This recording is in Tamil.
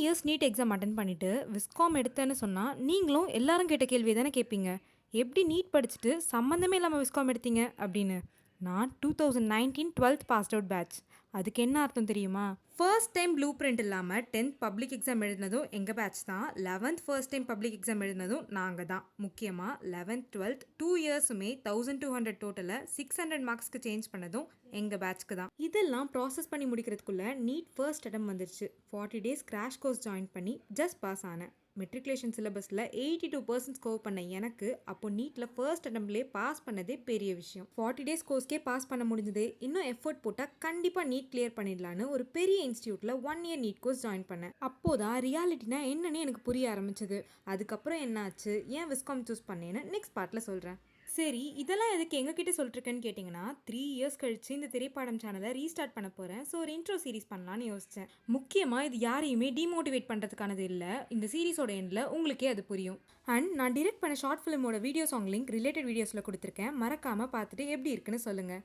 இயர்ஸ் நீட் எக்ஸாம் அட்டெண்ட் பண்ணிட்டு விஸ்காம் எடுத்தேன்னு சொன்னா, நீங்களும் எல்லாரும் கேட்ட கேள்விய தானே கேட்பீங்க. எப்படி நீட் படிச்சுட்டு சம்மந்தமே இல்லாம விஸ்காம் எடுத்தீங்க அப்படின்னு. நான் 2019 12th பாஸ்ட் அவுட் பேட்ச். அதுக்கு என்ன அர்த்தம் தெரியுமா? ஃபர்ஸ்ட் டைம் ப்ளூ பிரிண்ட் இல்லாமல் 10th பப்ளிக் எக்ஸாம் எழுதினதும் எங்கள் பேட்ச் தான். 11th first time public exam எழுதினதும் நாங்கள் தான். முக்கியமாக 11th 12th 2 இயர்ஸுமே 1200 டோட்டலில் 600 மார்க்ஸ்க்கு சேஞ்ச் பண்ணதும் எங்கள் பேட்ச்க்கு தான். இதெல்லாம் ப்ராசஸ் பண்ணி முடிக்கிறதுக்குள்ளே நீட் ஃபர்ஸ்ட் அட்டம் வந்துருச்சு. 40 டேஸ் கிராஷ் கோர்ஸ் ஜாயின் பண்ணி ஜஸ்ட் பாஸ் ஆனேன். மெட்ரிகுலேஷன் சிலபஸில் 82% ஸ்கோர் பண்ண எனக்கு அப்போ நீட்டில் ஃபர்ஸ்ட் அட்டம்ப்ட்லேயே பாஸ் பண்ணதே பெரிய விஷயம். 40 டேஸ் கோர்ஸ்க்கே பாஸ் பண்ண முடிஞ்சது. இன்னும் எஃபர்ட் போட்டால் கண்டிப்பாக நீட் கிளியர் பண்ணிடலான்னு ஒரு பெரிய இன்ஸ்டியூட்டில் 1 இயர் நீட் கோர்ஸ் ஜாயின் பண்ணேன். அப்போதான் ரியாலிட்டினா என்னன்னு எனக்கு புரிய ஆரம்பிச்சது. அதுக்கப்புறம் என்னாச்சு, ஏன் விஸ்காம் சூஸ் பண்ணேன்னு நெக்ஸ்ட் பார்ட்டில் சொல்கிறேன். சரி, இதெல்லாம் எதுக்கு எங்ககிட்ட சொல்லிட்டுருக்கேன்னு கேட்டிங்கன்னா, 3 இயர்ஸ் கழிச்சு இந்த திரைப்பாடம் சேனலை ரீஸ்டார்ட் பண்ண போகிறேன். ஸோ ஒரு இன்ட்ரோ சீரிஸ் பண்ணலான்னு யோசித்தேன். முக்கியமாக இது யாரையுமே டிமோட்டிவேட் பண்ணுறதுக்கானது இல்லை. இந்த சீரிஸோட எண்டில் உங்களுக்கே அது புரியும். அண்ட் நான் டிரெக்ட் பண்ண ஷார்ட் ஃபிலிமோட வீடியோ சாங் லிங்க் ரிலேட்டட் வீடியோஸில் கொடுத்துருக்கேன். மறக்காமல் பார்த்துட்டு எப்படி இருக்குன்னு சொல்லுங்கள்.